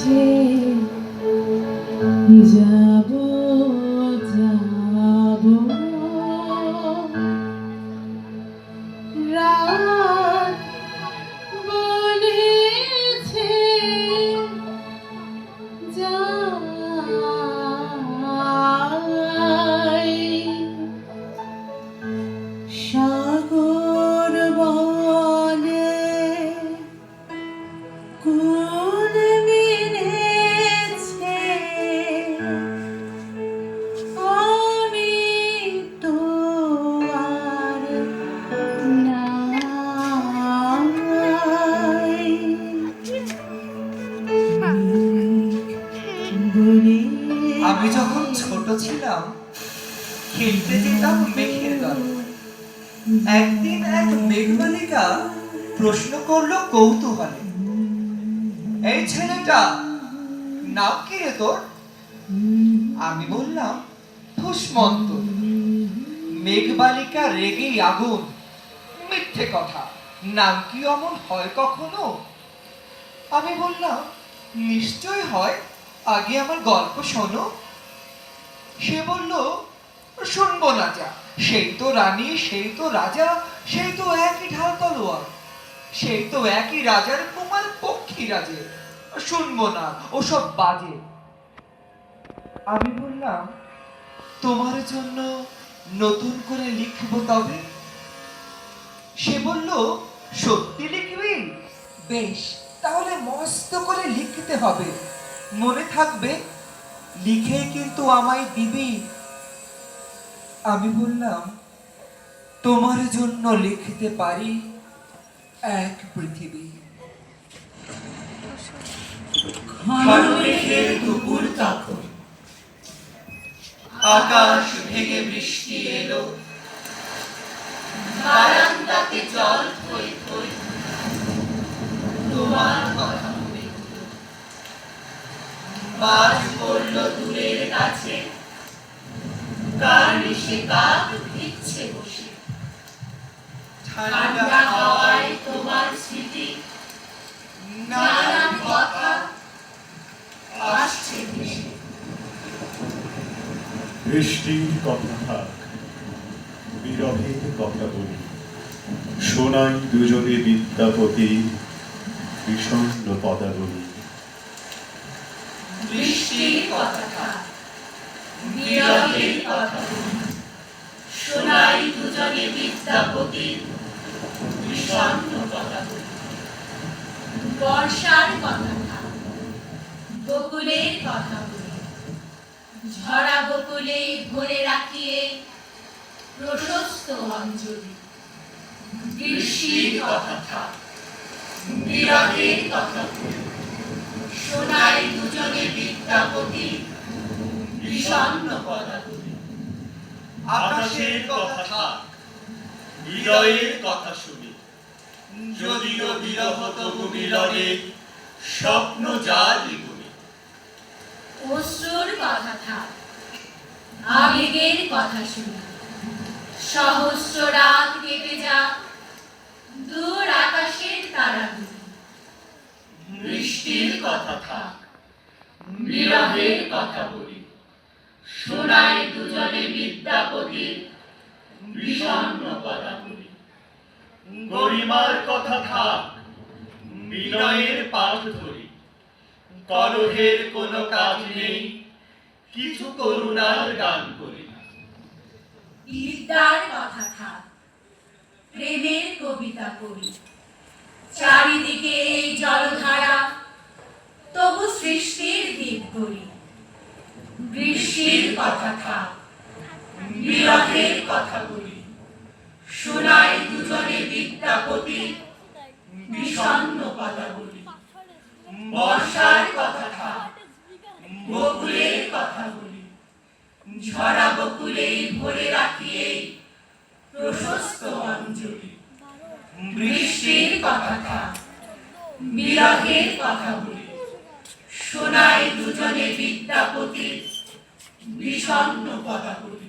বুঝে যাব যাব রাত বলেছে যাই সাগর বলে কোন মিলেছে আমি তো আর নাই বলে আমি যখন ছোট ছিলাম খেলতে যেতাম মেঘের দলে। একদিন এক মেঘবালিকা প্রশ্ন করলো কৌতূহলে, এই ছেলেটা নাম কি রে তোর? আমি বললাম ফুসমন্ত। মেঘবালিকা রেগেই আগুন, মিথ্যে কথা, নাম কি অমন হয় কখনো? আমি বললাম নিশ্চয় হয়, আগে আমার গল্প শোনো। সে বলল শুনবো না যা, সেই তো রানী, সেই তো রাজা, সেই তো একই ঢাল তলোয়ার, সেই তো একই রাজার কুমার পক্ষী রাজে, শুনবো না ওসব বাজে। আমি বললাম তোমার জন্য নতুন করে লিখবো তবে। সে বলল সত্যি লিখবি? বেশ, তাহলে মস্ত করে লিখতে হবে, মনে থাকবে, লিখে কিন্তু আমায় দিবি। আমি বললাম তোমার জন্য লিখতে পারি এক পৃথিবী। ঘন মেঘের দুপুর তখন, আকাশ ভেঙে বৃষ্টি এলো, বারান্দাতে জল থই থই, তোমার কথা মনে হলো। বাজ পড়ল দূরের কাছে, কার্নিশে কাক ভিজছে বসে, ঠান্ডা হাওয়ায় তোমার স্মৃতি, নানান কথা আসছে ভেসে। বৃষ্টির কথা থাক, বিরহের কথা বলি, শোনাই দুজনে বিদ্যাপতি বিষণ্ণ পদাবলী। বৃষ্টির কথা থাক, বিরহের কথা বলি, শোনাই দুজনে বিদ্যাপতি বিষণ্ণ পদাবলী। বর্ষার কথা থাক, বকুলের কথা বলি, ঝরা বকুলে ভরে রাখিয়ে প্রশস্ত অঞ্জলি। বৃষ্টির কথা থাক, বিরহের কথা বলি, শোনাই দুজনে বিদ্যাপতি বিষণ্ণ পদাবলী। আকাশের কথা থাক, হৃদয়ের কথা শুনি, যদিও বিরহ তবু মিলনে স্বপ্ন জালি বলি। অশ্রুর কথা থাক, আবেগের কথা শুনি, সহস্র রাত কেটে যাক, দূর আকাশের তারাগুলি। বৃষ্টির কথা থাক, বিরহের কথা বলি, শোনাই দুজনে বিদ্যাপতি বিষণ্ণ পদাবলী। গরিমার কথা থাক, বিনয়ের পাঠ ধরি, কলহের কোনো কাজ নেই, কিছু করুণার গান করি। বিদ্যার কথা থাক, প্রেমের কবিতা পড়ি, চারিদিকে এই জলধারা, তবু সৃষ্টির দ্বীপ গড়ি। বৃষ্টির কথা থাক, বিরহের কথা বলি, শোনাই দুজনে বিদ্যাপতি বিষণ্ণ পদাবলী। বর্ষার কথা থাক, বকুলের কথা বলি, ঝরা বকুলেই ভরে রাখিয়ে প্রশস্ত অঞ্জলি। বৃষ্টির কথা থাক, বিরহের কথা বলি, শোনাই দুজনে বিদ্যাপতি বিষণ্ণ পদাবলী।